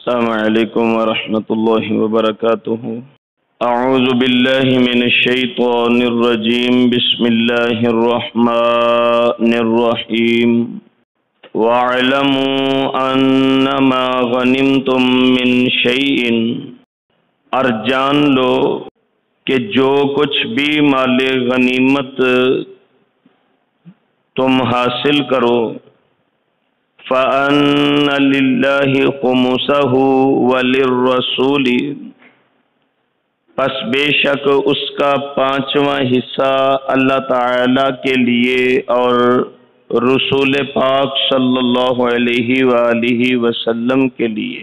السلام علیکم ورحمۃ اللہ وبرکاتہ۔ اعوذ باللہ من الشیطان الرجیم، بسم اللہ الرحمن الرحیم۔ وَاعْلَمُوا أَنَّمَا غَنِمْتُم مِّن شَيْءٍ، اور جان لو کہ جو کچھ بھی مال غنیمت تم حاصل کرو، فَأَنَّ لِلَّهِ خُمُسَهُ وَلِلرَّسُولِ، پس بے شک اس کا 5واں حصہ اللہ تعالی کے لیے اور رسول پاک صلی اللہ علیہ وآلہ وسلم کے لیے،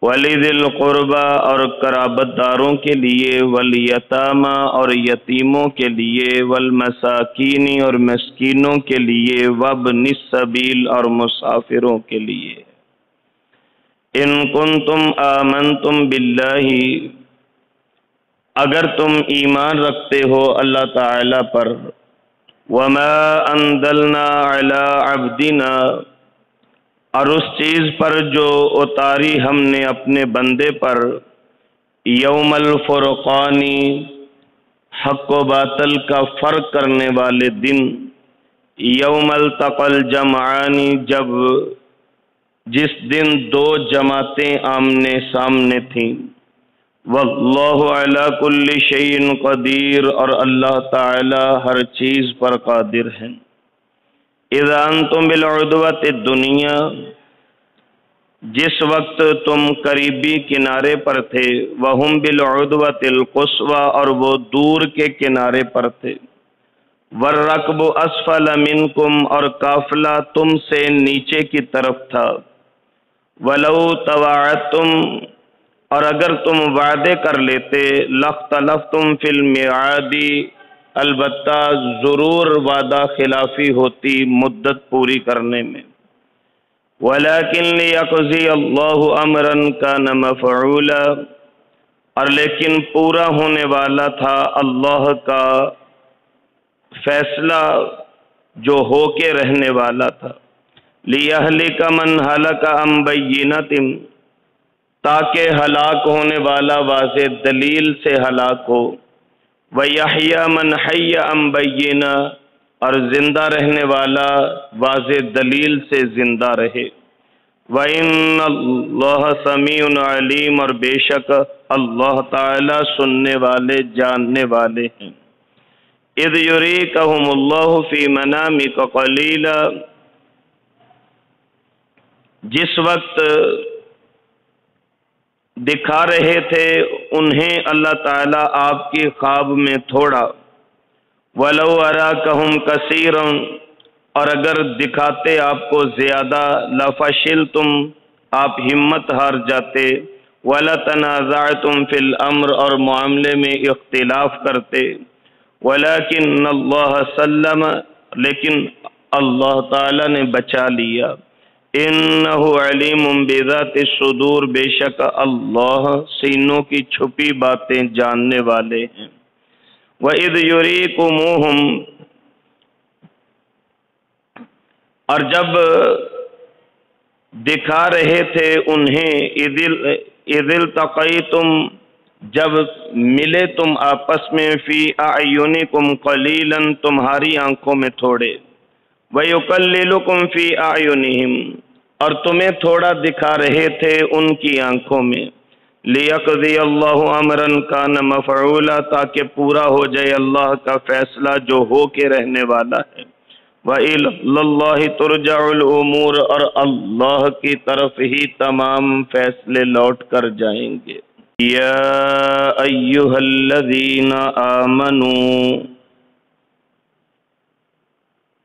وَلِذِي الْقُرْبَى اور قرابت داروں کے لیے، وَالْيَتَامَى اور یتیموں کے لیے، وَالْمَسَاكِينِ اور مسکینوں کے لیے، وَابْنِ السَّبِيلِ اور مسافروں کے لیے۔ ان کنتم آمنتم باللہ، اگر تم ایمان رکھتے ہو اللہ تعالی پر، وما انزلنا علی عبدنا اور اس چیز پر جو اتاری ہم نے اپنے بندے پر، یوم الفرقان حق و باطل کا فرق کرنے والے دن، یوم التقى الجمعان جس دن دو جماعتیں آمنے سامنے تھیں، واللہ علی کل شیء قدیر اور اللہ تعالی ہر چیز پر قادر ہے۔ اذا انتم بالعدوۃ الدنیا، جس وقت تم قریبی کنارے پر تھے، وہم بالعدوۃ القصوی اور وہ دور کے کنارے پر تھے، والرکب اسفل منکم اور قافلہ تم سے نیچے کی طرف تھا، ولو تواعدتم اور اگر تم وعدے کر لیتے، لاختلفتم فی المیعاد البتہ ضرور وعدہ خلافی ہوتی مدت پوری کرنے میں، ولیکن لیقضی اللہ امرا کان مفعولا اور لیکن پورا ہونے والا تھا اللہ کا فیصلہ جو ہو کے رہنے والا تھا، لیہلک من ہلک عن بینۃ تاکہ ہلاک ہونے والا واضح دلیل سے ہلاک ہو، وَيَحْيَى مَنْ حَيَّ عَنْ بَيِّنَةٍ اور زندہ رہنے والا واضح دلیل سے زندہ رہے، وَإِنَّ اللَّهَ سَمِيعٌ عَلِيمٌ اور بے شک اللہ تعالی سننے والے جاننے والے ہیں۔ اِذْ يُرِيكَهُمُ اللَّهُ فِي مَنَامِكَ قَلِيلًا، جس وقت دکھا رہے تھے انہیں اللہ تعالیٰ آپ کی خواب میں تھوڑا، وَلَوْ أَرَاكَهُمْ كَثِيرًا اور اگر دکھاتے آپ کو زیادہ، لَفَشِلْتُمْ آپ ہمت ہار جاتے، وَلَتَنَازَعْتُمْ فِي الْأَمْرِ اور معاملے میں اختلاف کرتے، وَلَكِنَّ اللَّهَ سَلَّمَ لیکن اللہ تعالیٰ نے بچا لیا، انہ علیم بذات الصدور بے شک اللہ سینوں کی چھپی باتیں جاننے والے ہیں۔ وَإِذْ يُرِيكُمُوهُمْ اور جب دکھا رہے تھے انہیں، اِذِ الْتَقَيْتُمْ جب ملے تم آپس میں، فی اعینکم قلیلا تمہاری آنکھوں میں تھوڑے، وَيُقَلِّلُكُمْ فِي أَعْيُنِهِمْ اور تمہیں تھوڑا دکھا رہے تھے ان کی آنکھوں میں، لِيَقْضِيَ اللَّهُ أَمْرًا كَانَ مَفْعُولًا تاکہ پورا ہو جائے اللہ کا فیصلہ جو ہو کے رہنے والا ہے، وَإِلَى اللَّهِ تُرْجَعُ الْأُمُورُ اور اللہ کی طرف ہی تمام فیصلے لوٹ کر جائیں گے۔ یا ایھا الذین آمنوا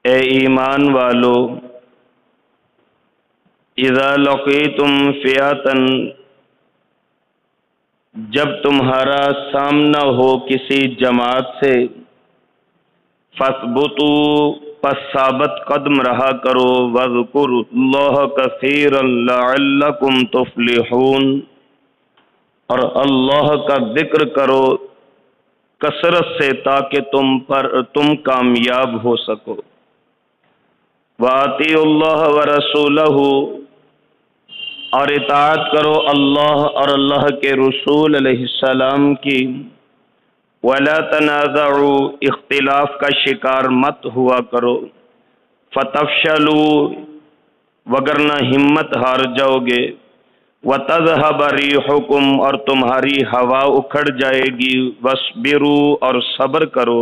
اے ایمان والو، اذا لقیتم فئۃ جب تمہارا سامنا ہو کسی جماعت سے، فاثبتوا پس ثابت قدم رہا کرو، واذکروا اللہ کثیرا لعلکم تفلحون اور اللہ کا ذکر کرو کثرت سے تاکہ تم کامیاب ہو سکو۔ وَأَطِیعُوا اللَّهَ وَرَسُولَهُ اور اطاعت کرو اللہ اور اللہ کے رسول علیہ السلام کی۔ ولا تنازعوا، اختلاف کا شکار مت ہوا کرو۔ فتفشلوا، وگرنہ ہمت ہار جاؤ گے۔ وتذهب ريحكم، اور تمہاری ہوا اکھڑ جائے گی۔ واصبروا، اور صبر کرو۔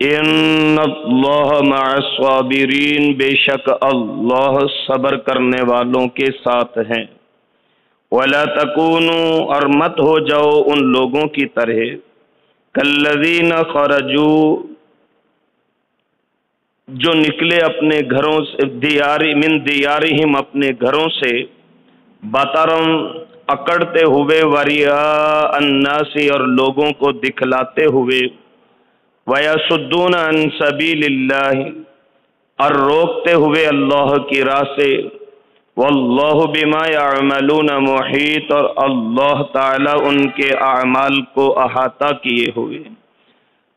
ان اللہ مع الصابرین، بے شک اللہ صبر کرنے والوں کے ساتھ ہیں۔ ولا تکونوا، اور مت ہو جاؤ ان لوگوں کی طرح، کالذین خرجوا، جو نکلے اپنے گھروں سے، من دیارہم، اپنے گھروں سے، بطرم، اکڑتے ہوئے، ورئاء الناس، اور لوگوں کو دکھلاتے ہوئے، وَيَصُدُّونَ عَن سَبِيلِ اللَّهِ، اور روکتے ہوئے اللہ کی راہ سے۔ وَاللَّهُ بِمَا يَعْمَلُونَ مُحِيطٌ، اور اللہ تعالی ان کے اعمال کو احاطہ کیے ہوئے۔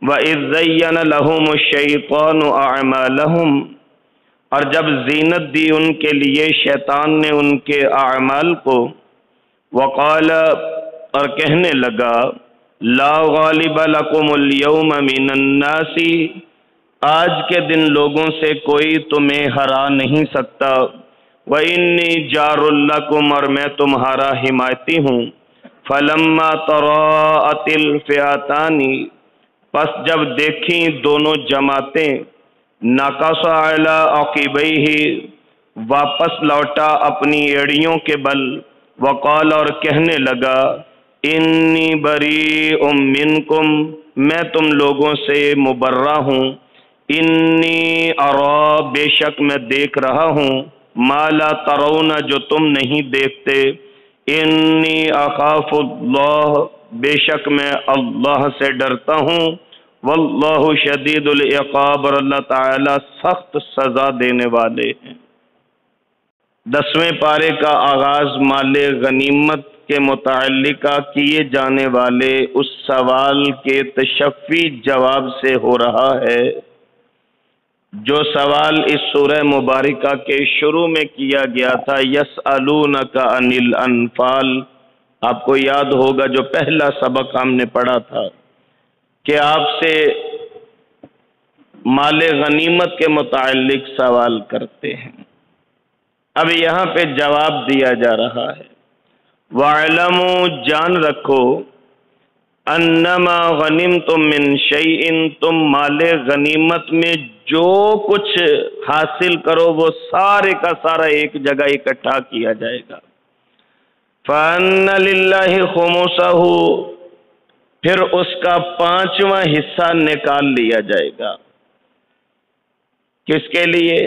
وَإِذْ زَيَّنَ لَهُمُ الشَّيْطَانُ أَعْمَالَهُمْ، اور جب زینت دی ان کے لیے شیطان نے ان کے اعمال کو، وقال، اور کہنے لگا، لا غالب لکم اليوم من الناس، آج کے دن لوگوں سے کوئی تمہیں ہرا نہیں سکتا۔ وَإِنِّي جَارٌ لَكُمْ، اور میں تمہارا حمایتی ہوں۔ فَلَمَّا تَرَاءَتِ الْفِئَتَانِ، پس جب دیکھیں دونوں جماعتیں، نَكَصَ عَلَىٰ عَقِبَيْهِ، واپس لوٹا اپنی ایڑیوں کے بل، وقال، اور کہنے لگا، انی بریء منکم، میں تم لوگوں سے مبرہ ہوں۔ انی ارا، بے شک میں دیکھ رہا ہوں، ما لا ترون، جو تم نہیں دیکھتے۔ انی اخاف اللہ، بے شک میں اللہ سے ڈرتا ہوں۔ واللہ شدید العقاب، اور اللہ تعالی سخت سزا دینے والے ہیں۔ 10ویں پارے کا آغاز مال غنیمت کے متعلقہ کیے جانے والے اس سوال کے تشفی جواب سے ہو رہا ہے جو سوال اس سورہ مبارکہ کے شروع میں کیا گیا تھا، یسألونک عن الانفال۔ آپ کو یاد ہوگا جو پہلا سبق ہم نے پڑھا تھا کہ آپ سے مال غنیمت کے متعلق سوال کرتے ہیں۔ اب یہاں پہ جواب دیا جا رہا ہے، وَاعْلَمُوا، جان رکھو، أَنَّمَا غَنِمْتُم مِّن شَيْءٍ، تم مال غنیمت میں جو کچھ حاصل کرو وہ سارے کا سارا ایک جگہ اکٹھا کیا جائے گا۔ فَأَنَّ لِلَّهِ خُمُسَهُ، پھر اس کا 5واں حصہ نکال لیا جائے گا۔ کس کے لیے؟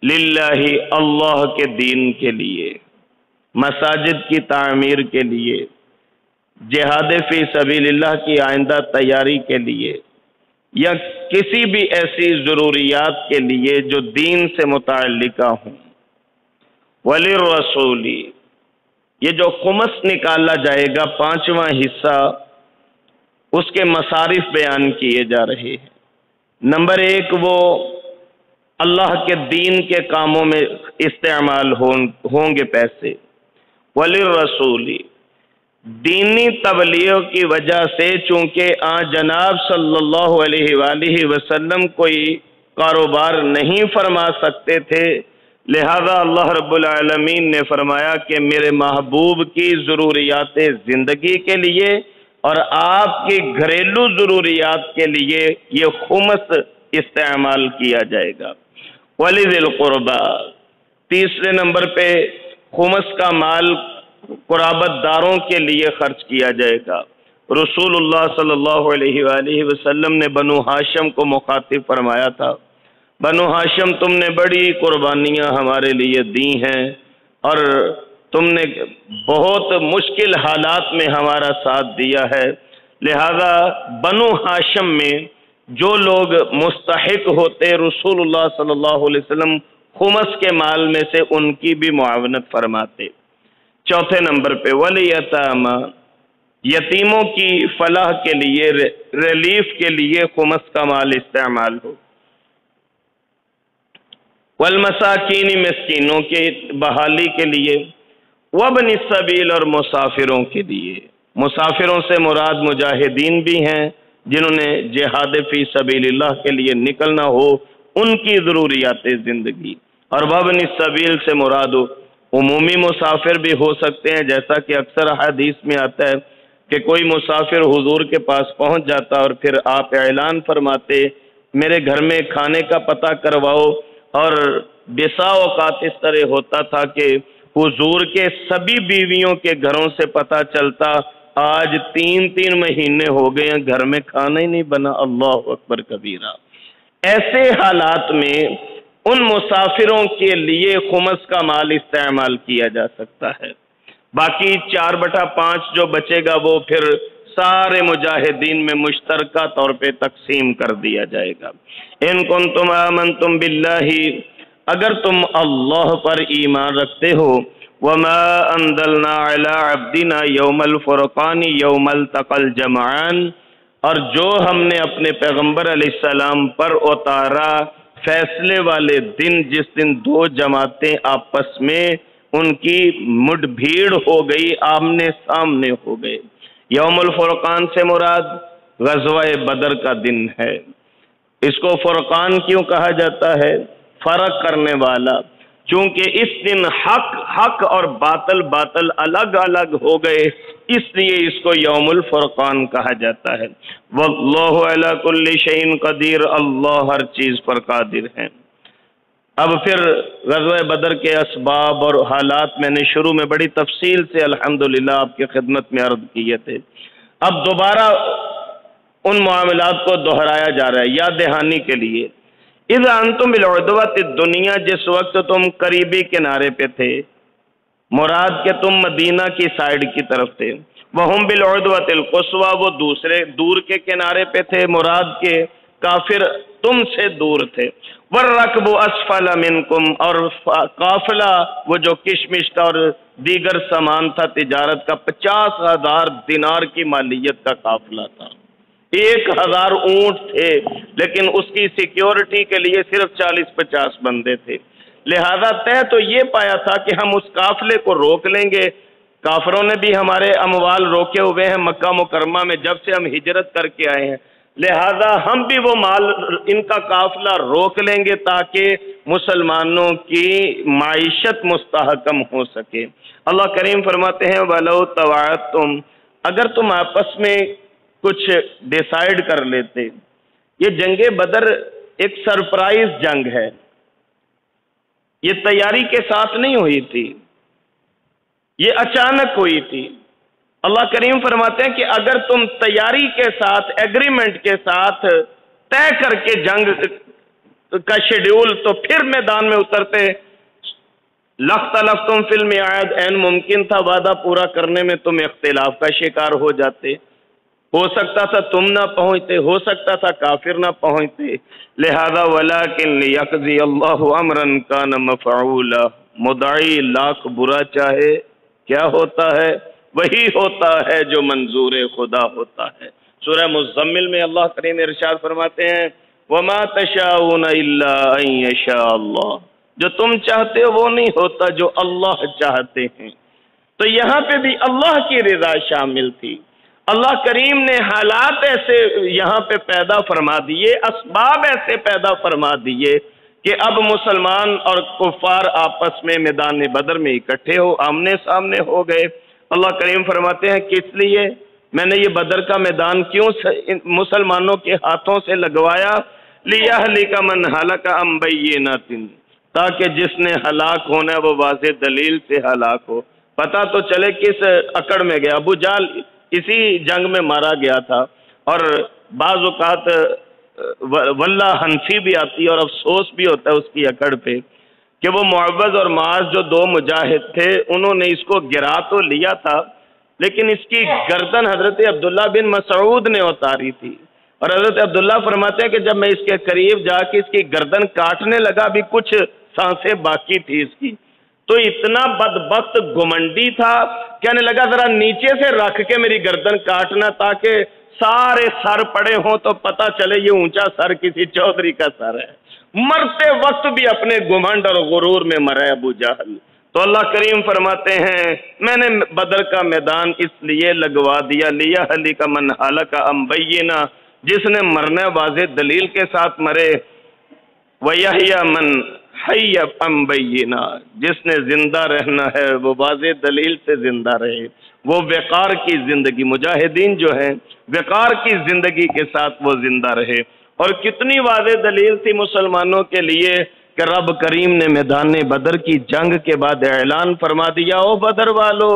للہ، اللہ کے دین کے لیے، مساجد کی تعمیر کے لیے، جہاد فی سبیل اللہ کی آئندہ تیاری کے لیے، یا کسی بھی ایسی ضروریات کے لیے جو دین سے متعلقہ ہوں۔ وَلِلرَّسُولِ، یہ جو خمس نکالا جائے گا 5واں حصہ، اس کے مصارف بیان کیے جا رہے ہیں۔ نمبر 1، وہ اللہ کے دین کے کاموں میں استعمال ہوں گے پیسے۔ وَلِلرَّسُولِ، دینی تبلیغ کی وجہ سے چونکہ جناب صلی اللہ علیہ وآلہ وسلم کوئی کاروبار نہیں فرما سکتے تھے، لہذا اللہ رب العالمین نے فرمایا کہ میرے محبوب کی ضروریات زندگی کے لیے اور آپ کی گھریلو ضروریات کے لیے یہ خمس استعمال کیا جائے گا۔ وَلِذِي الْقُرْبَى، تیسرے نمبر پہ خمس کا مال قرابت داروں کے لیے خرچ کیا جائے گا۔ رسول اللہ صلی اللہ علیہ وآلہ وسلم نے بنو ہاشم کو مخاطب فرمایا تھا، بنو ہاشم تم نے بڑی قربانیاں ہمارے لیے دی ہیں اور تم نے بہت مشکل حالات میں ہمارا ساتھ دیا ہے، لہذا بنو ہاشم میں جو لوگ مستحق ہوتے رسول اللہ صلی اللہ علیہ وسلم خمس کے مال میں سے ان کی بھی معاونت فرماتے۔ چوتھے نمبر پہ وَلِيَتَامَى، یتیموں کی فلاح کے لیے، ریلیف کے لیے خمس کا مال استعمال ہو۔ والمساکین مسکینوں کے بحالی کے لیے، وابن السبیل اور مسافروں کے لیے۔ مسافروں سے مراد مجاہدین بھی ہیں جنہوں نے جہاد فی سبیل اللہ کے لیے نکلنا ہو، ان کی ضروریات زندگی۔ اور وابن السبیل سے مراد عمومی مسافر بھی ہو سکتے ہیں، جیسا کہ اکثر حدیث میں آتا ہے کہ کوئی مسافر حضور کے پاس پہنچ جاتا اور پھر آپ اعلان فرماتے میرے گھر میں کھانے کا پتہ کرواؤ، اور بسا اوقات اس طرح ہوتا تھا کہ حضور کے سبھی بیویوں کے گھروں سے پتہ چلتا آج 3 مہینے ہو گئے ہیں گھر میں کھانا ہی نہیں بنا، اللہ اکبر کبیرہ۔ ایسے حالات میں ان مسافروں کے لیے خمس کا مال استعمال کیا جا سکتا ہے، باقی 4/5 جو بچے گا وہ پھر سارے مجاہدین میں مشترکہ طور پہ تقسیم کر دیا جائے گا۔ ان کنتم آمنتم باللہ، اگر تم اللہ پر ایمان رکھتے ہو، وما انزلنا علی عبدنا یوم الفرقان یوم التقى الجمعان، اور جو ہم نے اپنے پیغمبر علیہ السلام پر اتارا فیصلے والے دن، جس دن 2 جماعتیں آپس میں ان کی مڈ بھیڑ ہو گئی، آمنے سامنے ہو گئے۔ یوم الفرقان سے مراد غزوہ بدر کا دن ہے۔ اس کو فرقان کیوں کہا جاتا ہے؟ فرق کرنے والا، چونکہ اس دن حق اور باطل الگ الگ ہو گئے، اس لیے اس کو یوم الفرقان کہا جاتا ہے۔ واللہ علی کل شیء قدیر، اللہ ہر چیز پر قادر ہے۔ اب پھر غزوہ بدر کے اسباب اور حالات میں نے شروع میں بڑی تفصیل سے الحمدللہ آپ کی خدمت میں عرض کیے تھے، اب دوبارہ ان معاملات کو دہرایا جا رہا ہے یاد دہانی کے لیے۔ اذا انتم بالعدوۃ الدنیا، جس وقت تم قریبی کنارے پہ تھے، مراد کہ تم مدینہ کی سائیڈ کی طرف تھے، وہم بالعدوۃ القصویٰ، وہ دوسرے دور کے کنارے پہ تھے، مراد کہ کافر تم سے دور تھے، والرکب اسفل منکم، اور قافلہ وہ جو کشمش کا اور دیگر سامان تھا تجارت کا 50,000 دینار کی مالیت کا قافلہ تھا، 1,000 اونٹ تھے، لیکن اس کی سیکیورٹی کے لیے صرف 40-50 بندے تھے، لہذا طے تو یہ پایا تھا کہ ہم اس قافلے کو روک لیں گے۔ کافروں نے بھی ہمارے اموال روکے ہوئے ہیں مکہ مکرمہ میں جب سے ہم ہجرت کر کے آئے ہیں، لہذا ہم بھی وہ مال ان کا قافلہ روک لیں گے تاکہ مسلمانوں کی معیشت مستحکم ہو سکے۔ اللہ کریم فرماتے ہیں وَلَوْ تَوَعَدْتُمْ، اگر تم آپس میں کچھ ڈیسائیڈ کر لیتے۔ یہ جنگ بدر ایک سرپرائز جنگ ہے، یہ تیاری کے ساتھ نہیں ہوئی تھی، یہ اچانک ہوئی تھی۔ اللہ کریم فرماتے ہیں کہ اگر تم تیاری کے ساتھ، ایگریمنٹ کے ساتھ طے کر کے جنگ کا شیڈیول، تو پھر میدان میں اترتے۔ لَاخْتَلَفْتُمْ فِي الْمِيعَادِ، عین ممکن تھا وعدہ پورا کرنے میں تم اختلاف کا شکار ہو جاتے، ہو سکتا تھا تم نہ پہنچتے، ہو سکتا تھا کافر نہ پہنچتے، لہذا وَلَٰكِن لِيَقْضِيَ اللَّهُ أَمْرًا كَانَ مَفْعُولًا، مدعی لاکھ برا چاہے کیا ہوتا ہے؟ وہی ہوتا ہے جو منظور خدا ہوتا ہے۔ سورہ مزمل میں اللہ کریم ارشاد فرماتے ہیں وَمَا تَشَاءُونَ إِلَّا أَن يَشَاءَ اللَّهُ، جو تم چاہتے ہو وہ نہیں ہوتا جو اللہ چاہتے ہیں۔ تو یہاں پہ بھی اللہ کی رضا شامل تھی۔ اللہ کریم نے حالات ایسے یہاں پہ پیدا فرما دیے، اسباب ایسے پیدا فرما دیے کہ اب مسلمان اور کفار آپس میں میدان بدر میں اکٹھے ہو، آمنے سامنے ہو گئے۔ اللہ کریم فرماتے ہیں کس لیے میں نے یہ بدر کا میدان کیوں مسلمانوں کے ہاتھوں سے لگوایا؟ لِيَهْلِكَ مَنْ هَلَكَ عَنْ بَيِّنَةٍ، تاکہ جس نے ہلاک ہونا ہے وہ واضح دلیل سے ہلاک ہو، پتہ تو چلے کس اکڑ میں گیا۔ ابو جہل اسی جنگ میں مارا گیا تھا، اور بعض اوقات واللہ ہنسی بھی آتی ہے اور افسوس بھی ہوتا ہے اس کی اکڑ پہ کہ وہ معوذ اور معاذ جو 2 مجاہد تھے انہوں نے اس کو گرا تو لیا تھا، لیکن اس کی گردن حضرت عبداللہ بن مسعود نے اتاری تھی، اور حضرت عبداللہ فرماتے ہیں کہ جب میں اس کے قریب جا کے اس کی گردن کاٹنے لگا بھی کچھ سانسیں باقی تھی اس کی، تو اتنا بدبخت گھمنڈی تھا، کہنے لگا ذرا نیچے سے رکھ کے میری گردن کاٹنا تاکہ سارے سر پڑے ہوں تو پتہ چلے یہ اونچا سر کسی چودھری کا سر ہے۔ مرتے وقت بھی اپنے گمنڈ اور غرور میں مرے ابو جہل۔ تو اللہ کریم فرماتے ہیں میں نے بدر کا میدان اس لیے لگوا دیا لیہلک من ہلک عن بینہ، جس نے مرنے واضح دلیل کے ساتھ مرے، ویحیی من حی عن بینہ، جس نے زندہ رہنا ہے وہ واضح دلیل سے زندہ رہے، وہ وقار کی زندگی، مجاہدین جو ہیں وقار کی زندگی کے ساتھ وہ زندہ رہے۔ اور کتنی واضح دلیل تھی مسلمانوں کے لیے کہ رب کریم نے میدان بدر کی جنگ کے بعد اعلان فرما دیا، او بدر والو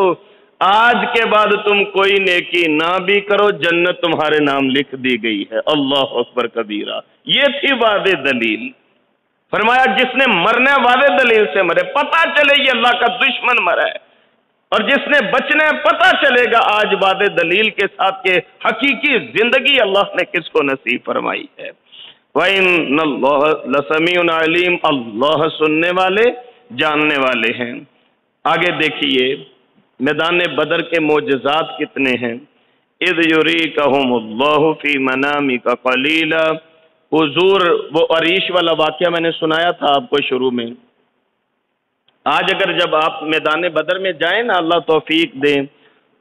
آج کے بعد تم کوئی نیکی نہ بھی کرو، جنت تمہارے نام لکھ دی گئی ہے۔ اللہ اکبر کبیرہ، یہ تھی واضح دلیل۔ فرمایا جس نے مرنے واضح دلیل سے مرے، پتہ چلے یہ اللہ کا دشمن مرا ہے، اور جس نے بچنے پتہ چلے گا آج واضح دلیل کے ساتھ کہ حقیقی زندگی اللہ نے کس کو نصیب فرمائی ہے۔ وَإِنَّ اللَّهَ لَسَمِيعٌ عَلِيمٌ، اللہ سننے والے جاننے والے ہیں۔ آگے دیکھیے میدان بدر کے معجزات کتنے ہیں۔ اِذْ يُرِيكَهُمُ اللَّهُ فِي مَنَامِكَ قَلِيلًا، حضور وہ عریش والا واقعہ میں نے سنایا تھا آپ کو شروع میں۔ آج اگر جب آپ میدان بدر میں جائیں نا، اللہ توفیق دیں،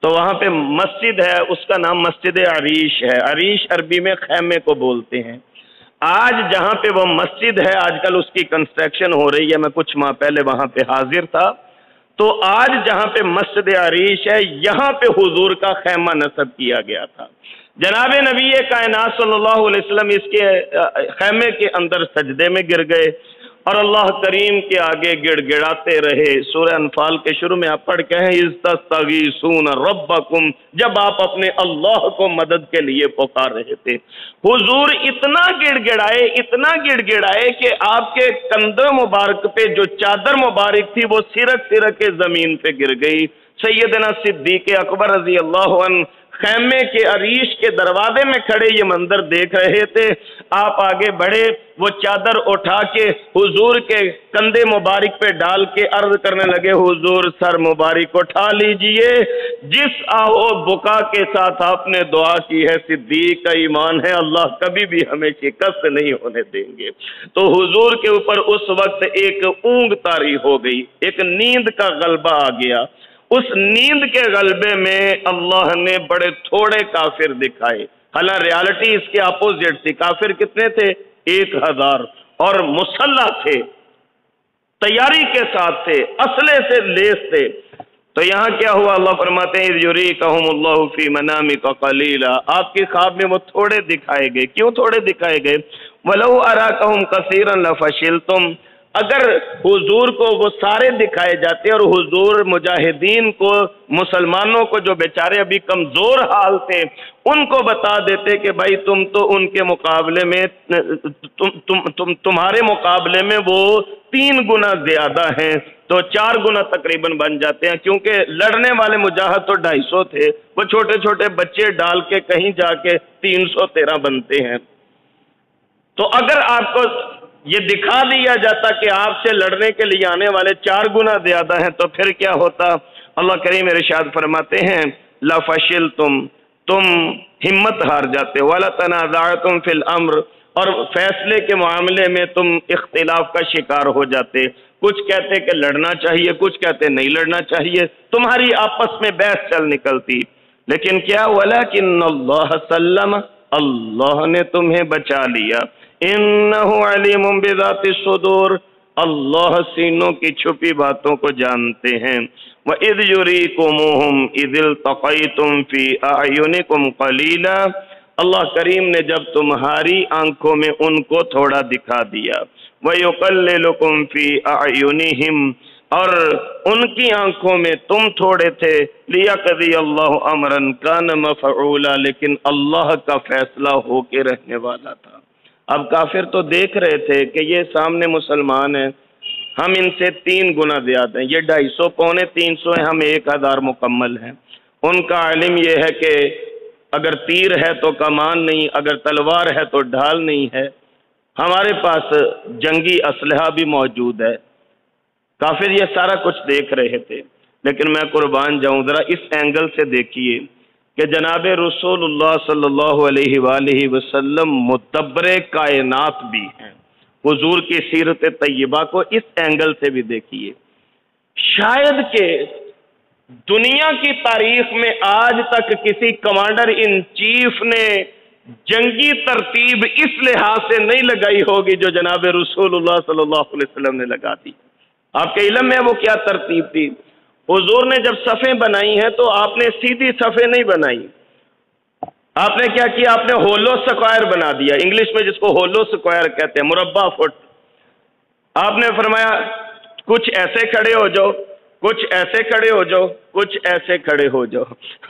تو وہاں پہ مسجد ہے، اس کا نام مسجد عریش ہے۔ عریش عربی میں خیمے کو بولتے ہیں۔ آج جہاں پہ وہ مسجد ہے آج کل اس کی کنسٹرکشن ہو رہی ہے، میں کچھ ماہ پہلے وہاں پہ حاضر تھا، تو آج جہاں پہ مسجد عریش ہے یہاں پہ حضور کا خیمہ نصب کیا گیا تھا۔ جناب نبی کائنات صلی اللہ علیہ وسلم اس کے خیمے کے اندر سجدے میں گر گئے اور اللہ کریم کے آگے گڑ گڑاتے رہے۔ سورہ انفال کے شروع میں آپ پڑھ کے ہیں اذ تستغیثون ربکم، جب آپ اپنے اللہ کو مدد کے لیے پکار رہے تھے۔ حضور اتنا گڑ گڑائے کہ آپ کے کندھے مبارک پہ جو چادر مبارک تھی وہ سرک کے زمین پہ گر گئی۔ سیدنا صدیق اکبر رضی اللہ عنہ خیمے کے عریش کے دروازے میں کھڑے یہ منظر دیکھ رہے تھے۔ آپ آگے بڑھے، وہ چادر اٹھا کے حضور کے کندھے مبارک پہ ڈال کے عرض کرنے لگے حضور سر مبارک اٹھا لیجئے، جس آہ و بکا کے ساتھ آپ نے دعا کی ہے صدیق کا ایمان ہے اللہ کبھی بھی ہمیں شکست نہیں ہونے دیں گے۔ تو حضور کے اوپر اس وقت ایک اونگ طاری ہو گئی، ایک نیند کا غلبہ آ گیا۔ اس نیند کے غلبے میں اللہ نے بڑے تھوڑے کافر دکھائے، حالانکہ ریالٹی اس کے اپوزٹ تھی۔ کافر کتنے تھے؟ 1000، اور مسلح تھے، تیاری کے ساتھ تھے، اسلحے سے لیس تھے۔ تو یہاں کیا ہوا؟ اللہ فرماتے ہیں اذ یریکہم اللہ فی منامک قلیلا، آپ کے خواب میں وہ تھوڑے دکھائے گئے۔ کیوں تھوڑے دکھائے گئے؟ ولو اراکہم کثیرا لفشلتم، اگر حضور کو وہ سارے دکھائے جاتے اور حضور مجاہدین کو، مسلمانوں کو جو بیچارے ابھی کمزور حال تھے ان کو بتا دیتے کہ بھائی تم تو ان کے مقابلے میں تمہارے مقابلے میں وہ 3 گنا زیادہ ہیں، تو 4 گنا تقریباً بن جاتے ہیں، کیونکہ لڑنے والے مجاہد تو 250 تھے، وہ چھوٹے چھوٹے بچے ڈال کے کہیں جا کے 313 بنتے ہیں۔ تو اگر آپ کو یہ دکھا دیا جاتا کہ آپ سے لڑنے کے لیے آنے والے 4 گنا زیادہ ہیں تو پھر کیا ہوتا؟ اللہ کریم ارشاد فرماتے ہیں لَفَشِلْتُمْ، تم ہمت ہار جاتے، وَلَتَنَازَعْتُمْ فِي الْأَمْرِ، اور فیصلے کے معاملے میں تم اختلاف کا شکار ہو جاتے، کچھ کہتے کہ لڑنا چاہیے، کچھ کہتے نہیں لڑنا چاہیے، تمہاری آپس میں بحث چل نکلتی۔ لیکن کیا وَلَكِنَّ اللَّهَ سَلَّمَ، اللہ نے تمہیں بچا لیا۔ انہ علیم بذات الصدور، اللہ سینوں کی چھپی باتوں کو جانتے ہیں۔ وَإِذْ يُرِيكُمُوهُمْ إِذِ الْتَقَيْتُمْ فِي أَعْيُنِكُمْ قَلِيلًا، اللہ کریم نے جب تمہاری آنکھوں میں ان کو تھوڑا دکھا دیا، وَيُقَلِّلُكُمْ فِي أَعْيُنِهِمْ، اور ان کی آنکھوں میں تم تھوڑے تھے، لِيَقْضِيَ اللَّهُ أَمْرًا كَانَ مَفْعُولًا، لیکن اللہ کا فیصلہ ہو کے رہنے والا تھا۔ اب کافر تو دیکھ رہے تھے کہ یہ سامنے مسلمان ہیں، ہم ان سے 3 گنا زیادہ ہیں، یہ 250 پونے 300 ہیں، ہم 1000 مکمل ہیں۔ ان کا علم یہ ہے کہ اگر تیر ہے تو کمان نہیں، اگر تلوار ہے تو ڈھال نہیں ہے، ہمارے پاس جنگی اسلحہ بھی موجود ہے۔ کافر یہ سارا کچھ دیکھ رہے تھے، لیکن میں قربان جاؤں ذرا اس اینگل سے دیکھیے کہ جناب رسول اللہ صلی اللہ علیہ وآلہ وسلم مدبر کائنات بھی ہیں، حضور کی سیرت طیبہ کو اس اینگل سے بھی دیکھیے. شاید کہ دنیا کی تاریخ میں آج تک کسی کمانڈر ان چیف نے جنگی ترتیب اس لحاظ سے نہیں لگائی ہوگی جو جناب رسول اللہ صلی اللہ علیہ وسلم نے لگا دی. آپ کے علم میں وہ کیا ترتیب تھی؟ حضور نے جب صفیں بنائی ہیں تو آپ نے سیدھی صفیں نہیں بنائی. آپ نے کیا کیا؟ آپ نے ہولو سکوائر بنا دیا، انگلش میں جس کو ہولو سکوائر کہتے ہیں، مربع فٹ. آپ نے فرمایا کچھ ایسے کھڑے ہو جاؤ، کچھ ایسے کھڑے ہو جاؤ، کچھ ایسے کھڑے ہو جاؤ.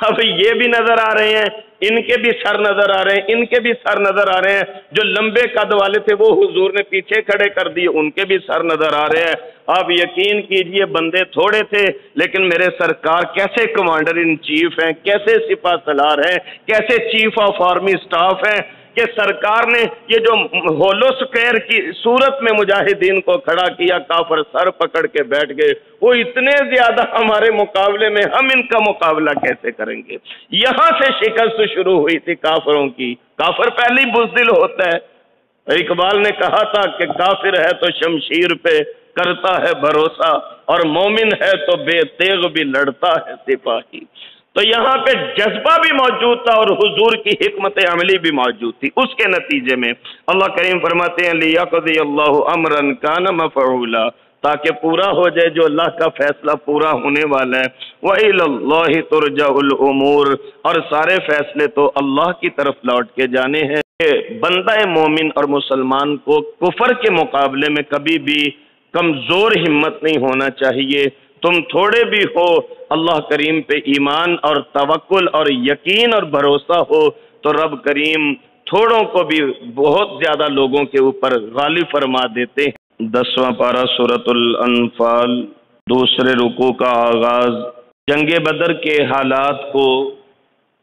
اب یہ بھی نظر آ رہے ہیں، ان کے بھی سر نظر آ رہے ہیں، ان کے بھی سر نظر آ رہے ہیں. جو لمبے قد والے تھے وہ حضور نے پیچھے کھڑے کر دیے، ان کے بھی سر نظر آ رہے ہیں. آپ یقین کیجئے بندے تھوڑے تھے لیکن میرے سرکار کیسے کمانڈر ان چیف ہیں، کیسے سپہ سالار ہیں، کیسے چیف آف آرمی سٹاف ہیں کہ سرکار نے یہ جو ہولو سکوائر کی صورت میں مجاہدین کو کھڑا کیا، کافر سر پکڑ کے بیٹھ گئے. وہ اتنے زیادہ ہمارے مقابلے میں، ہم ان کا مقابلہ کیسے کریں گے؟ یہاں سے شکست شروع ہوئی تھی کافروں کی. کافر پہلے ہی بزدل ہوتا ہے. اقبال نے کہا تھا کہ کافر ہے تو شمشیر پہ کرتا ہے بھروسہ، اور مومن ہے تو بے تیغ بھی لڑتا ہے سپاہی. تو یہاں پہ جذبہ بھی موجود تھا اور حضور کی حکمت عملی بھی موجود تھی. اس کے نتیجے میں اللہ کریم فرماتے ہیں لِيَقْضِيَ اللَّهُ أَمْرًا كَانَ مَفْعُولًا، تاکہ پورا ہو جائے جو اللہ کا فیصلہ پورا ہونے والا ہے. وَإِلَى اللَّهِ تُرْجَعُ الْأُمُورُ، اور سارے فیصلے تو اللہ کی طرف لوٹ کے جانے ہیں. بندہ مومن اور مسلمان کو کفر کے مقابلے میں کبھی بھی کمزور ہمت نہیں ہونا چاہیے. تم تھوڑے بھی ہو، اللہ کریم پہ ایمان اور توکل اور یقین اور بھروسہ ہو تو رب کریم تھوڑوں کو بھی بہت زیادہ لوگوں کے اوپر غالب فرما دیتے ہیں. 10واں پارہ سورۃ الانفال، دوسرے رکوع کا آغاز. جنگ بدر کے حالات کو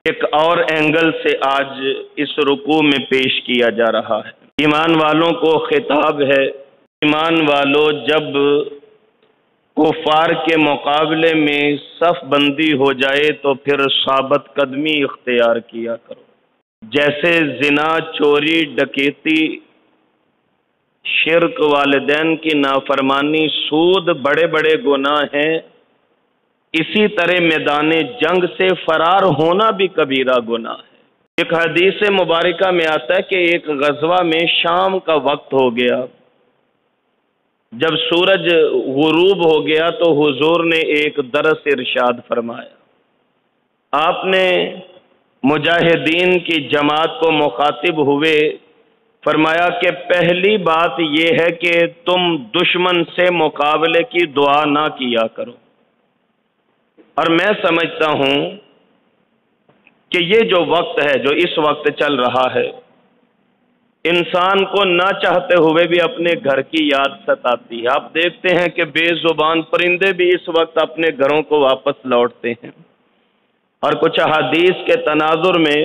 ایک اور اینگل سے آج اس رکوع میں پیش کیا جا رہا ہے. ایمان والوں کو خطاب ہے. ایمان والو، جب کفار کے مقابلے میں صف بندی ہو جائے تو پھر ثابت قدمی اختیار کیا کرو. جیسے زنا، چوری، ڈکیتی، شرک، والدین کی نافرمانی، سود بڑے بڑے گناہ ہیں، اسی طرح میدان جنگ سے فرار ہونا بھی کبیرہ گناہ ہے. ایک حدیث مبارکہ میں آتا ہے کہ ایک غزوہ میں شام کا وقت ہو گیا. جب سورج غروب ہو گیا تو حضور نے ایک درس ارشاد فرمایا. آپ نے مجاہدین کی جماعت کو مخاطب ہوئے فرمایا کہ پہلی بات یہ ہے کہ تم دشمن سے مقابلے کی دعا نہ کیا کرو. اور میں سمجھتا ہوں کہ یہ جو وقت ہے، جو اس وقت چل رہا ہے، انسان کو نہ چاہتے ہوئے بھی اپنے گھر کی یاد ستاتی ہے. آپ دیکھتے ہیں کہ بے زبان پرندے بھی اس وقت اپنے گھروں کو واپس لوٹتے ہیں. اور کچھ احادیث کے تناظر میں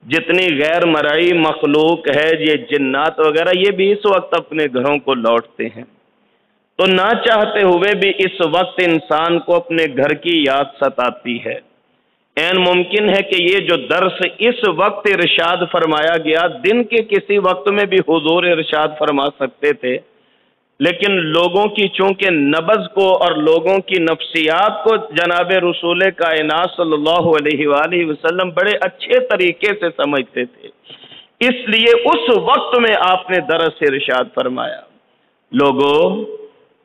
جتنی غیر مرئی مخلوق ہے، یہ جنات وغیرہ، یہ بھی اس وقت اپنے گھروں کو لوٹتے ہیں. تو نہ چاہتے ہوئے بھی اس وقت انسان کو اپنے گھر کی یاد ستاتی ہے. این ممکن ہے کہ یہ جو درس اس وقت ارشاد فرمایا گیا، دن کے کسی وقت میں بھی حضور ارشاد فرما سکتے تھے، لیکن لوگوں کی چونکہ نبض کو اور لوگوں کی نفسیات کو جناب رسول کائنات صلی اللہ علیہ وآلہ وسلم بڑے اچھے طریقے سے سمجھتے تھے، اس لیے اس وقت میں آپ نے درس ارشاد فرمایا. لوگوں،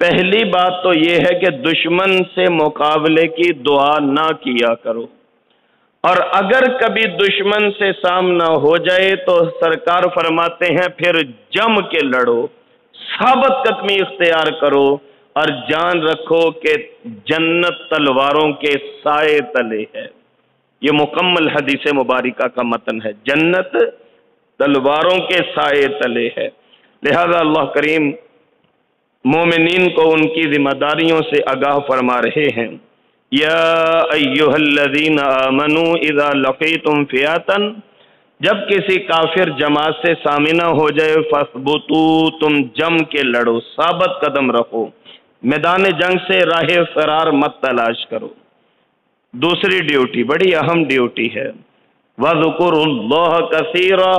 پہلی بات تو یہ ہے کہ دشمن سے مقابلے کی دعا نہ کیا کرو، اور اگر کبھی دشمن سے سامنا ہو جائے تو سرکار فرماتے ہیں پھر جم کے لڑو، ثابت قدمی اختیار کرو، اور جان رکھو کہ جنت تلواروں کے سائے تلے ہے. یہ مکمل حدیث مبارکہ کا متن ہے، جنت تلواروں کے سائے تلے ہے. لہذا اللہ کریم مومنین کو ان کی ذمہ داریوں سے آگاہ فرما رہے ہیں. یا ایھا الذین آمنوا اذا لقیتم فئۃ، جب کسی کافر جماعت سے سامنا ہو جائے، فاثبتوا، تم جم کے لڑو، ثابت قدم رہو، میدان جنگ سے راہ فرار مت تلاش کرو. دوسری ڈیوٹی بڑی اہم ڈیوٹی ہے، وَاذْكُرُوا اللَّهَ كَثِيرًا.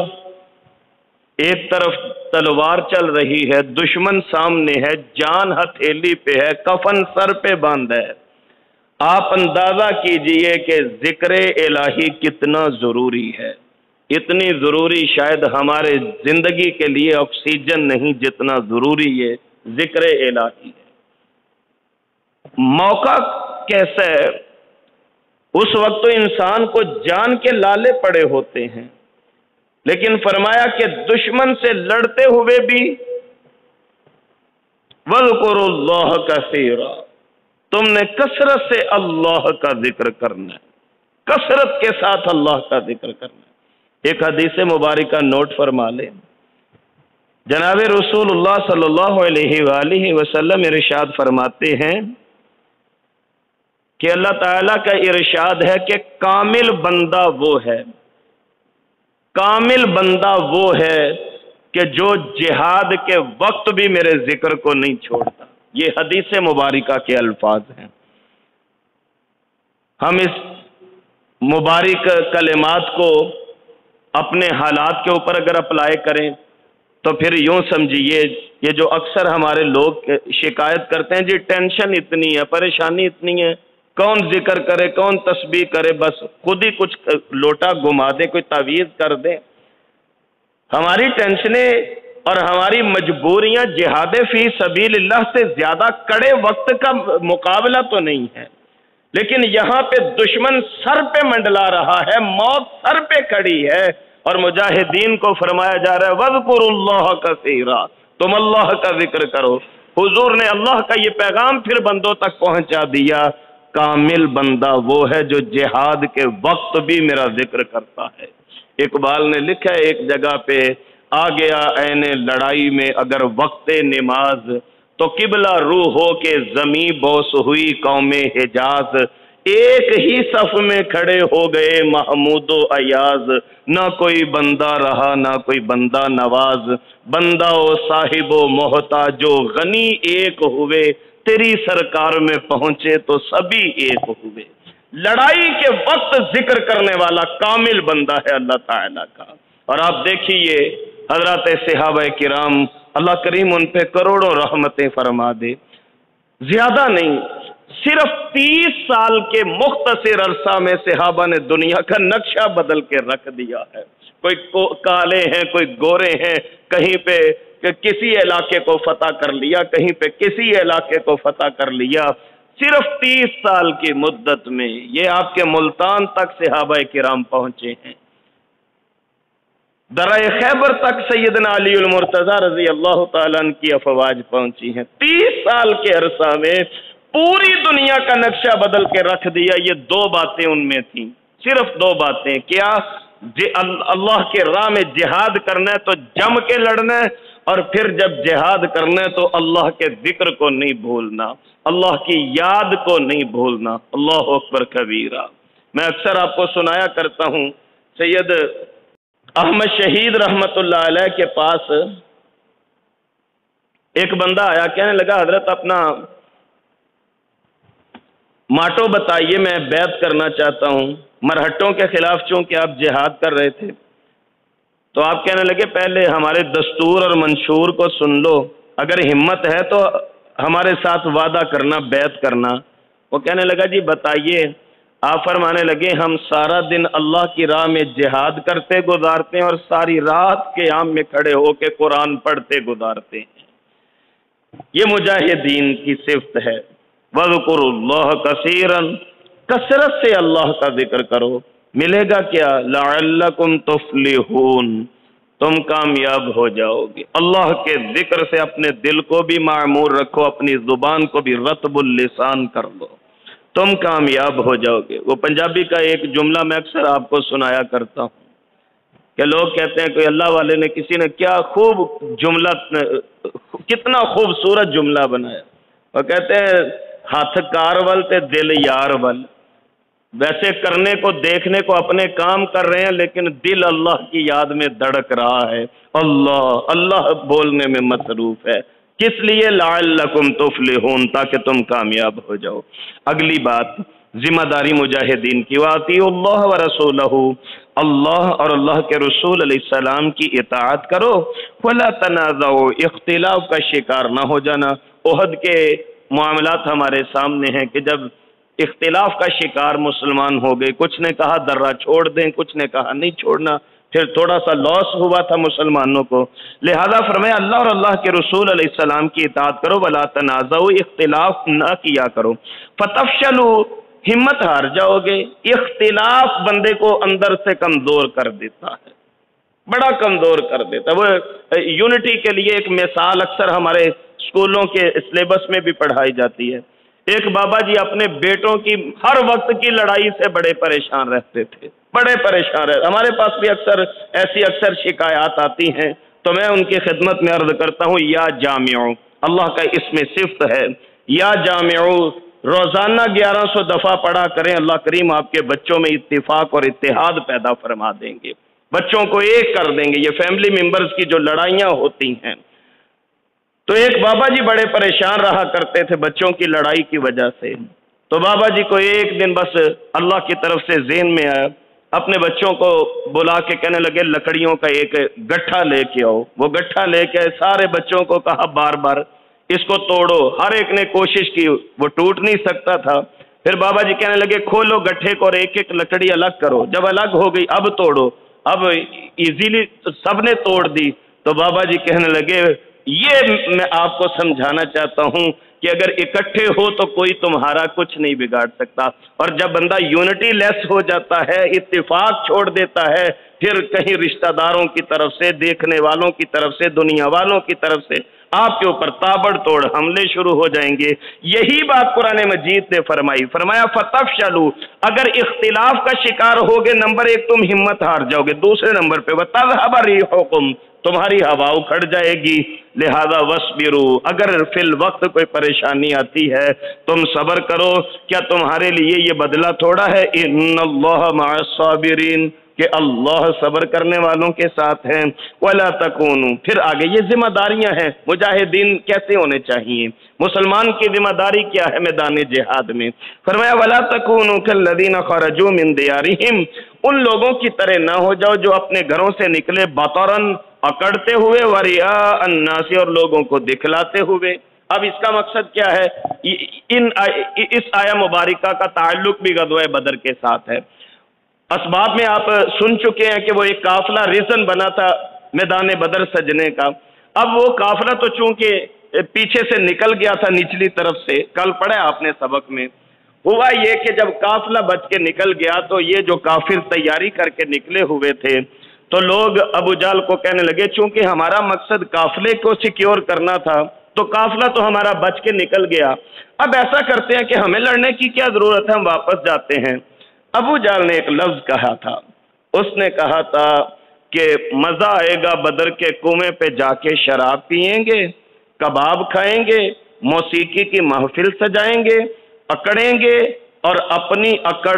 ایک طرف تلوار چل رہی ہے، دشمن سامنے ہے، جان ہتھیلی پہ ہے، کفن سر پہ باندھ ہے، آپ اندازہ کیجئے کہ ذکر الہی کتنا ضروری ہے۔ اتنی ضروری شاید ہمارے زندگی کے لیے آکسیجن نہیں جتنا ضروری ہے ذکر الہی ہے۔ موقع کیسا ہے؟ اس وقت تو انسان کو جان کے لالے پڑے ہوتے ہیں، لیکن فرمایا کہ دشمن سے لڑتے ہوئے بھی وَاذْكُرُوا اللَّهَ كَثِيرًا، تم نے کثرت سے اللہ کا ذکر کرنا ہے، کثرت کے ساتھ اللہ کا ذکر کرنا ہے۔ ایک حدیث مبارکہ نوٹ فرما لیں، جناب رسول اللہ صلی اللہ علیہ وآلہ وسلم ارشاد فرماتے ہیں کہ اللہ تعالیٰ کا ارشاد ہے کہ کامل بندہ وہ ہے، کامل بندہ وہ ہے کہ جو جہاد کے وقت بھی میرے ذکر کو نہیں چھوڑتا۔ یہ حدیث مبارکہ کے الفاظ ہیں۔ ہم اس مبارک کلمات کو اپنے حالات کے اوپر اگر اپلائی کریں تو پھر یوں سمجھیے، یہ جو اکثر ہمارے لوگ شکایت کرتے ہیں جی ٹینشن اتنی ہے، پریشانی اتنی ہے، کون ذکر کرے، کون تسبیح کرے، بس خود ہی کچھ لوٹا گھما دے، کوئی تعویذ کر دے۔ ہماری ٹینشنیں اور ہماری مجبوریاں جہاد فی سبیل اللہ سے زیادہ کڑے وقت کا مقابلہ تو نہیں ہے، لیکن یہاں پہ دشمن سر پہ منڈلا رہا ہے، موت سر پہ کھڑی ہے، اور مجاہدین کو فرمایا جا رہا ہے وَاذْكُرُوا اللَّهَ كَثِيرًا، تم اللہ کا ذکر کرو۔ حضور نے اللہ کا یہ پیغام پھر بندوں تک پہنچا دیا، کامل بندہ وہ ہے جو جہاد کے وقت بھی میرا ذکر کرتا ہے۔ اقبال نے لکھا ہے ایک جگہ پہ، آ گیا عین لڑائی میں اگر وقت نماز، تو قبلہ رو ہو کے زمیں بوس ہوئی قوم حجاز، ایک ہی صف میں کھڑے ہو گئے محمود و ایاز، نہ کوئی بندہ رہا نہ کوئی بندہ نواز، بندہ و صاحب و محتاج و غنی ایک ہوئے، تیری سرکار میں پہنچے تو سبھی ایک ہوئے۔ لڑائی کے وقت ذکر کرنے والا کامل بندہ ہے اللہ تعالیٰ کا۔ اور آپ دیکھیے حضرات صحابہ کرام، اللہ کریم ان پہ کروڑوں رحمتیں فرما دے، زیادہ نہیں، صرف 30 سال کے مختصر عرصہ میں صحابہ نے دنیا کا نقشہ بدل کے رکھ دیا ہے۔ کوئی کالے ہیں، کوئی گورے ہیں، کہیں پہ کسی علاقے کو فتح کر لیا، کہیں پہ کسی علاقے کو فتح کر لیا، صرف 30 سال کی مدت میں یہ آپ کے ملتان تک صحابہ کرام پہنچے ہیں، درہ خیبر تک سیدنا علی المرتضی رضی اللہ تعالیٰ عنہ کی افواج پہنچی ہیں۔ 30 سال کے عرصہ میں پوری دنیا کا نقشہ بدل کے رکھ دیا۔ یہ دو باتیں ان میں تھیں، صرف دو باتیں، کیا؟ اللہ کے راہ میں جہاد کرنا ہے تو جم کے لڑنا ہے، اور پھر جب جہاد کرنا ہے تو اللہ کے ذکر کو نہیں بھولنا، اللہ کی یاد کو نہیں بھولنا۔ اللہ اکبر کبیرہ۔ میں اکثر آپ کو سنایا کرتا ہوں، سید احمد شہید رحمت اللہ علیہ کے پاس ایک بندہ آیا، کہنے لگا حضرت اپنا ماٹو بتائیے، میں بیعت کرنا چاہتا ہوں۔ مرہٹوں کے خلاف چونکہ آپ جہاد کر رہے تھے، تو آپ کہنے لگے پہلے ہمارے دستور اور منشور کو سن لو، اگر ہمت ہے تو ہمارے ساتھ وعدہ کرنا، بیعت کرنا۔ وہ کہنے لگا جی بتائیے۔ آپ فرمانے لگے ہم سارا دن اللہ کی راہ میں جہاد کرتے گزارتے ہیں اور ساری رات قیام میں کھڑے ہو کے قرآن پڑھتے گزارتے ہیں۔ یہ مجاہدین کی صفت ہے۔ وَاذْكُرُوا اللَّهَ كَثِيرًا، کثرت سے اللہ کا ذکر کرو، ملے گا کیا؟ لَعَلَّكُمْ تُفْلِحُونَ، تم کامیاب ہو جاؤ گے۔ اللہ کے ذکر سے اپنے دل کو بھی معمور رکھو، اپنی زبان کو بھی رطب اللسان کر لو، تم کامیاب ہو جاؤ گے۔ وہ پنجابی کا ایک جملہ میں اکثر آپ کو سنایا کرتا ہوں کہ لوگ کہتے ہیں کہ اللہ والے نے کسی نے کیا خوب جملہ، کتنا خوبصورت جملہ بنایا۔ وہ کہتے ہیں ہاتھ کار ول تے دل یار ول، ویسے کرنے کو دیکھنے کو اپنے کام کر رہے ہیں لیکن دل اللہ کی یاد میں دھڑک رہا ہے، اللہ اللہ بولنے میں مصروف ہے۔ کس لیے؟ لعلکم تفلحون، تاکہ تم کامیاب ہو جاؤ۔ اگلی بات، ذمہ داری مجاہدین کی، وَأَطِیعُوا اللَّهَ وَرَسُولَهُ، اللہ اور اللہ کے رسول علیہ السلام کی اطاعت کرو، وَلَا تَنَازَعُوا، اختلاف کا شکار نہ ہو جانا۔ احد کے معاملات ہمارے سامنے ہیں کہ جب اختلاف کا شکار مسلمان ہو گئے، کچھ نے کہا درہ چھوڑ دیں، کچھ نے کہا نہیں چھوڑنا، پھر تھوڑا سا لاس ہوا تھا مسلمانوں کو، لہذا فرمایا اللہ اور اللہ کے رسول علیہ السلام کی اطاعت کرو، وَلَا تَنَازَعُوا، اختلاف نہ کیا کرو، فَتَفْشَلُوا، ہمت ہار جاؤ گے۔ اختلاف بندے کو اندر سے کمزور کر دیتا ہے، بڑا کمزور کر دیتا ہے۔ وہ یونٹی کے لیے ایک مثال اکثر ہمارے اسکولوں کے سلیبس میں بھی پڑھائی جاتی ہے۔ ایک بابا جی اپنے بیٹوں کی ہر وقت کی لڑائی سے بڑے پریشان رہتے تھے، بڑے پریشان رہتے۔ ہمارے پاس بھی اکثر شکایات آتی ہیں، تو میں ان کی خدمت میں عرض کرتا ہوں، یا جامعو، اللہ کا اسم صفت ہے، یا جامعو، روزانہ 1100 دفعہ پڑھا کریں، اللہ کریم آپ کے بچوں میں اتفاق اور اتحاد پیدا فرما دیں گے، بچوں کو ایک کر دیں گے۔ یہ فیملی ممبرز کی جو لڑائیاں ہوتی ہیں، تو ایک بابا جی بڑے پریشان رہا کرتے تھے بچوں کی لڑائی کی وجہ سے، تو بابا جی کو ایک دن بس اللہ کی طرف سے ذہن میں آیا، اپنے بچوں کو بلا کے کہنے لگے لکڑیوں کا ایک گٹھا لے کے آؤ۔ وہ گٹھا لے کے آئے، سارے بچوں کو کہا بار بار اس کو توڑو، ہر ایک نے کوشش کی، وہ ٹوٹ نہیں سکتا تھا۔ پھر بابا جی کہنے لگے کھولو گٹھے کو اور ایک ایک لکڑی الگ کرو، جب الگ ہو گئی اب توڑو، اب ایزیلی سب نے توڑ دی۔ تو بابا جی کہنے لگے یہ میں آپ کو سمجھانا چاہتا ہوں کہ اگر اکٹھے ہو تو کوئی تمہارا کچھ نہیں بگاڑ سکتا، اور جب بندہ یونٹی لیس ہو جاتا ہے، اتفاق چھوڑ دیتا ہے، پھر کہیں رشتہ داروں کی طرف سے، دیکھنے والوں کی طرف سے، دنیا والوں کی طرف سے آپ کے اوپر تابڑ توڑ حملے شروع ہو جائیں گے۔ یہی بات قرآن مجید نے فرمائی، فرمایا فَتَفْشَلُوا، اگر اختلاف کا شکار ہوگے، نمبر ایک تم ہمت ہار جاؤ گے، دوسرے نمبر پہ وَتَذْهَبَ رِيحُكُمْ، تمہاری ہوا اکھڑ جائے گی، لہذا وَاصْبِرُوا، اگر فی الوقت کوئی پریشانی آتی ہے تم صبر کرو، کیا تمہارے لیے یہ بدلہ تھوڑا ہے؟ اِنَّ اللَّهَ مَعَ الصَّابِرِينَ، کہ اللہ صبر کرنے والوں کے ساتھ ہیں۔ وَلَا تَكُونُوا، پھر آگے یہ ذمہ داریاں ہیں، مجاہدین کیسے ہونے چاہیے، مسلمان کی ذمہ داری کیا ہے میدان جہاد میں؟ فرمایا وَلَا تَكُونُوا كَالَّذِينَ خَرَجُوا مِن دِيَارِهِمْ، ان لوگوں کی طرح نہ ہو جاؤ جو اپنے گھروں سے نکلے بطراً، اکڑتے ہوئے، وَرِئَاءَ النَّاسِ، اور لوگوں کو دکھلاتے ہوئے۔ اب اس کا مقصد کیا ہے؟ اس آیہ مبارکہ کا تعلق بھی غزوہ بدر کے ساتھ ہے۔ اسباب میں آپ سن چکے ہیں کہ وہ ایک قافلہ ریزن بنا تھا میدان بدر سجنے کا۔ اب وہ قافلہ تو چونکہ پیچھے سے نکل گیا تھا نچلی طرف سے، کل پڑھا آپ نے سبق میں، ہوا یہ کہ جب قافلہ بچ کے نکل گیا تو یہ جو کافر تیاری کر کے نکلے ہوئے تھے تو لوگ ابو جہل کو کہنے لگے چونکہ ہمارا مقصد قافلے کو سیکیور کرنا تھا تو قافلہ تو ہمارا بچ کے نکل گیا، اب ایسا کرتے ہیں کہ ہمیں لڑنے کی کیا ضرورت ہے، ہم واپس جاتے ہیں۔ ابو جہل نے ایک لفظ کہا تھا، اس نے کہا تھا کہ مزہ آئے گا بدر کے کنویں پہ جا کے شراب پیئیں گے، کباب کھائیں گے، موسیقی کی محفل سجائیں گے، اکڑیں گے اور اپنی اکڑ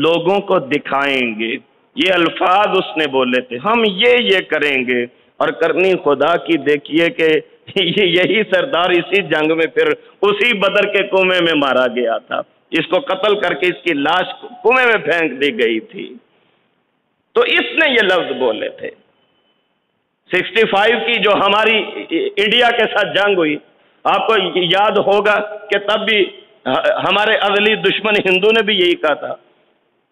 لوگوں کو دکھائیں گے۔ یہ الفاظ اس نے بولے تھے، ہم یہ کریں گے، اور کرنی خدا کی دیکھیے کہ یہی سردار اسی جنگ میں پھر اسی بدر کے کنویں میں مارا گیا تھا، اس کو قتل کر کے اس کی لاش کنویں میں پھینک دی گئی تھی۔ تو اس نے یہ لفظ بولے تھے۔ 65 کی جو ہماری انڈیا کے ساتھ جنگ ہوئی، آپ کو یاد ہوگا کہ تب بھی ہمارے ازلی دشمن ہندو نے بھی یہی کہا تھا،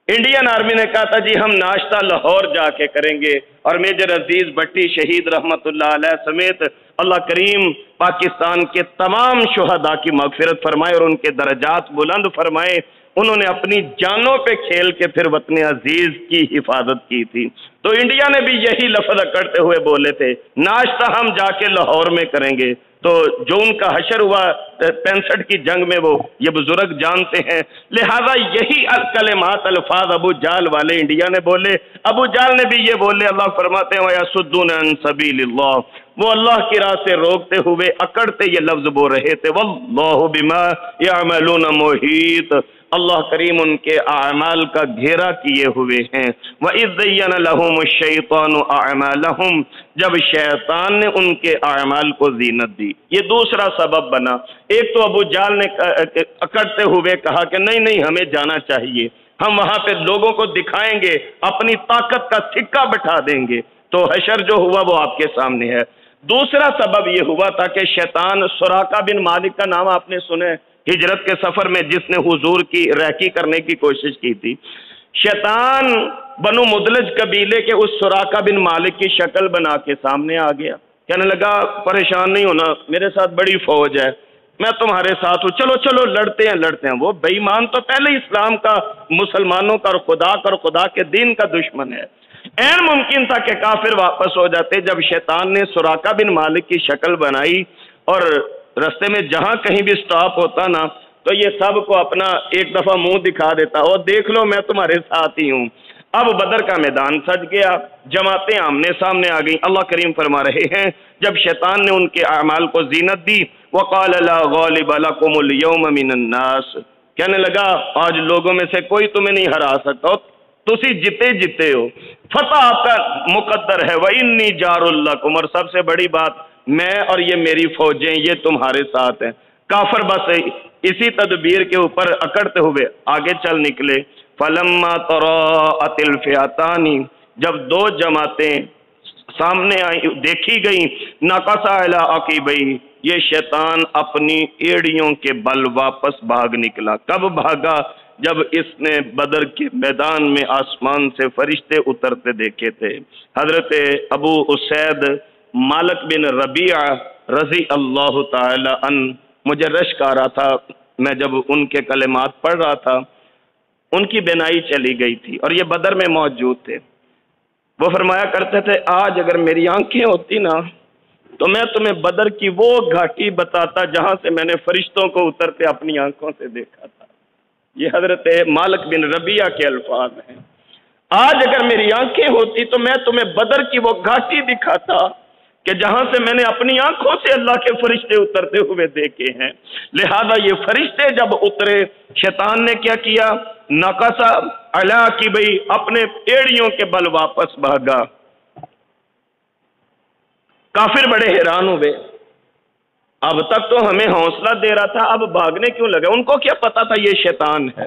انڈین آرمی نے کہا تھا جی ہم ناشتہ لاہور جا کے کریں گے، اور میجر عزیز بھٹی شہید رحمت اللہ علیہ سمیت اللہ کریم پاکستان کے تمام شہداء کی مغفرت فرمائے اور ان کے درجات بلند فرمائے، انہوں نے اپنی جانوں پہ کھیل کے پھر وطن عزیز کی حفاظت کی تھی۔ تو انڈیا نے بھی یہی لفظ کرتے ہوئے بولے تھے، ناشتہ ہم جا کے لاہور میں کریں گے۔ تو جو ان کا حشر ہوا 65 کی جنگ میں وہ یہ بزرگ جانتے ہیں، لہذا یہی کلمات الفاظ ابو جہل والے انڈیا نے بولے، ابو جہل نے بھی یہ بولے، اللہ فرماتے ہیں وَيَصُدُّونَ عَن سَبِيلِ اللَّهِ، وہ اللہ کی راہ سے روکتے ہوئے اکڑتے یہ لفظ بول رہے تھے، وَاللَّهُ بِمَا يَعْمَلُونَ مُحِيطٌ، اللہ کریم ان کے اعمال کا گھیرا کیے ہوئے ہیں۔ وَإِذْ زَيَّنَ لَهُمُ الشَّيْطَانُ أَعْمَالَهُمْ، جب شیطان نے ان کے اعمال کو زینت دی۔ یہ دوسرا سبب بنا۔ ایک تو ابو جہل نے اکڑتے ہوئے کہا کہ نہیں ہمیں جانا چاہیے، ہم وہاں پہ لوگوں کو دکھائیں گے، اپنی طاقت کا سکہ بٹھا دیں گے۔ تو حشر جو ہوا وہ آپ کے سامنے ہے۔ دوسرا سبب یہ ہوا تھا کہ شیطان، سراقہ بن مالک کا نام آپ نے سنے، ہجرت کے سفر میں جس نے حضور کی ریکی کرنے کی کوشش کی تھی، شیطان بنو مدلج قبیلے کے اس سراقہ بن مالک کی شکل بنا کے سامنے آ گیا، کہنے لگا پریشان نہیں ہونا، میرے ساتھ بڑی فوج ہے، میں تمہارے ساتھ ہوں، چلو لڑتے ہیں۔ وہ بے ایمان تو پہلے اسلام کا، مسلمانوں کا اور خدا کے دین کا دشمن ہے۔ این ممکن تھا کہ کافر واپس ہو جاتے، جب شیطان نے سراقہ بن مالک کی شکل بنائی اور رستے میں جہاں کہیں بھی سٹاپ ہوتا نا تو یہ سب کو اپنا ایک دفعہ منہ دکھا دیتا، اور دیکھ لو میں تمہارے ساتھ ہی ہوں۔ اب بدر کا میدان سج گیا، جماعتیں آمنے سامنے آ گئیں۔ اللہ کریم فرما رہے ہیں جب شیطان نے ان کے اعمال کو زینت دی، وَقَالَ لَا غَالِبَ لَكُمُ الْيَوْمَ مِنَ النَّاسِ، کہنے لگا آج لوگوں میں سے کوئی تمہیں نہیں ہرا سکتا، تسی جتے ہو، فتح آپ کا مقدر ہے۔ وَإِنِّي جَارٌ لَكُمْ، اور سب سے بڑی بات میں اور یہ میری فوجیں یہ تمہارے ساتھ ہیں۔ کافر بس اسی تدبیر کے اوپر اکڑتے ہوئے آگے چل نکلے۔ فَلَمَّا تَرَاءَتِ الْفِئَتَانِ، جب دو جماعتیں سامنے آئیں دیکھی گئیں، نَقَصَ عَلَىٰ عَقِبَيْهِ، یہ شیطان اپنی ایڑیوں کے بل واپس بھاگ نکلا۔ کب بھاگا؟ جب اس نے بدر کے میدان میں آسمان سے فرشتے اترتے دیکھے تھے۔ حضرت ابو اسید مالک بن ربیعہ رضی اللہ تعالی عنہ، مجھے رشک آ رہا تھا میں جب ان کے کلمات پڑھ رہا تھا، ان کی بینائی چلی گئی تھی اور یہ بدر میں موجود تھے۔ وہ فرمایا کرتے تھے آج اگر میری آنکھیں ہوتی نا تو میں تمہیں بدر کی وہ گھاٹی بتاتا جہاں سے میں نے فرشتوں کو اترتے اپنی آنکھوں سے دیکھا تھا۔ یہ حضرت مالک بن ربیعہ کے الفاظ ہیں۔ آج اگر میری آنکھیں ہوتی تو میں تمہیں بدر کی وہ گھاٹی دکھاتا کہ جہاں سے میں نے اپنی آنکھوں سے اللہ کے فرشتے اترتے ہوئے دیکھے ہیں۔ لہذا یہ فرشتے جب اترے، شیطان نے کیا کیا؟ نقص علی عقبیہ، اپنے ایڑیوں کے بل واپس بھاگا۔ کافر بڑے حیران ہوئے، اب تک تو ہمیں حوصلہ دے رہا تھا، اب بھاگنے کیوں لگا؟ ان کو کیا پتا تھا یہ شیطان ہے۔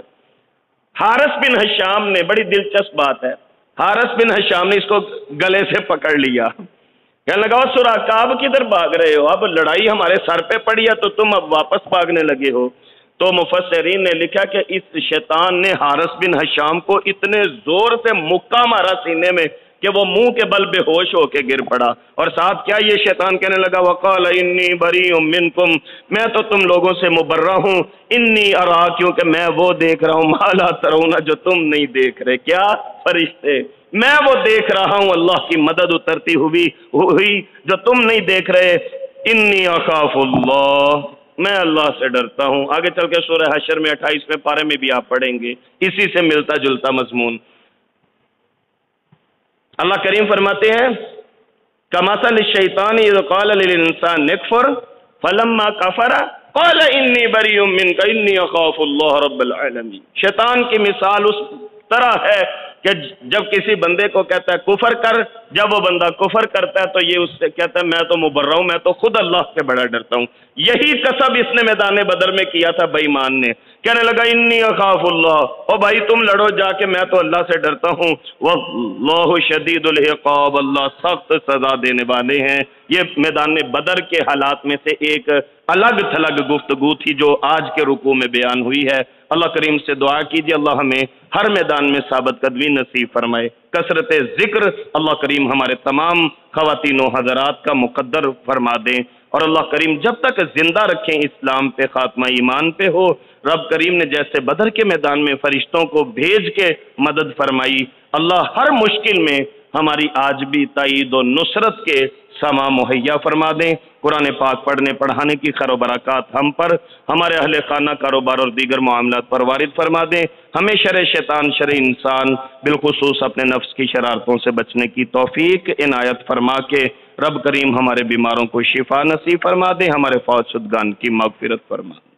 حارث بن ہشام نے، بڑی دلچسپ بات ہے، حارث بن ہشام نے اس کو گلے سے پکڑ لیا، کہنے لگا سراقہ اب کدھر بھاگ رہے ہو؟ اب لڑائی ہمارے سر پہ پڑی ہے تو تم اب واپس بھاگنے لگے ہو۔ تو مفسرین نے لکھا کہ اس شیطان نے حارث بن ہشام کو اتنے زور سے مکہ مارا سینے میں کہ وہ منہ کے بل بے ہوش ہو کے گر پڑا، اور ساتھ کیا یہ شیطان کہنے لگا وقال انی بریء منکم، میں تو تم لوگوں سے مبرہ ہوں، انی ارا، کیونکہ میں وہ دیکھ رہا ہوں ما لا ترون، جو تم نہیں دیکھ رہے۔ کیا؟ فرشتے، میں وہ دیکھ رہا ہوں اللہ کی مدد اترتی ہوئی جو تم نہیں دیکھ رہے۔ انی اخاف اللہ، میں اللہ سے ڈرتا ہوں۔ آگے چل کے سورہ حشر میں 28ویں پارے میں بھی آپ پڑھیں گے اسی سے ملتا جلتا مضمون۔ اللہ کریم فرماتے ہیں کمثل الشیطان اذ قال للانسان اکفر فلما کفر قال انی بریء منک انی اخاف اللہ رب العالمین۔ شیطان کی مثال اس طرح ہے کہ جب کسی بندے کو کہتا ہے کفر کر، جب وہ بندہ کفر کرتا ہے تو یہ اس سے کہتا ہے میں تو مبرہ ہوں، میں تو خود اللہ سے بڑا ڈرتا ہوں۔ یہی قسم اس نے میدان بدر میں کیا تھا بے ایمان نے، کہنے لگا انی اخاف اللہ، او بھائی تم لڑو جا کے، میں تو اللہ سے ڈرتا ہوں۔ واللہ شدید العقاب، اللہ سخت سزا دینے والے ہیں۔ یہ میدان بدر کے حالات میں سے ایک الگ تھلگ گفتگو تھی جو آج کے رکوع میں بیان ہوئی ہے۔ اللہ کریم سے دعا کیجیے اللہ ہمیں ہر میدان میں ثابت قدمی نصیب فرمائے۔ کثرت ذکر اللہ کریم ہمارے تمام خواتین و حضرات کا مقدر فرما دیں، اور اللہ کریم جب تک زندہ رکھیں اسلام پہ، خاتمہ ایمان پہ ہو۔ رب کریم نے جیسے بدر کے میدان میں فرشتوں کو بھیج کے مدد فرمائی، اللہ ہر مشکل میں ہماری آج بھی تائید و نصرت کے سما مہیا فرما دیں۔ قرآن پاک پڑھنے پڑھانے کی خیر و برکات ہم پر، ہمارے اہل خانہ، کاروبار اور دیگر معاملات پر وارد فرما دیں۔ ہمیں شر شیطان، شر انسان، بالخصوص اپنے نفس کی شرارتوں سے بچنے کی توفیق عنایت فرما کے رب کریم ہمارے بیماروں کو شفا نصیب فرما دیں، ہمارے فوت شدگان کی مغفرت فرما دیں۔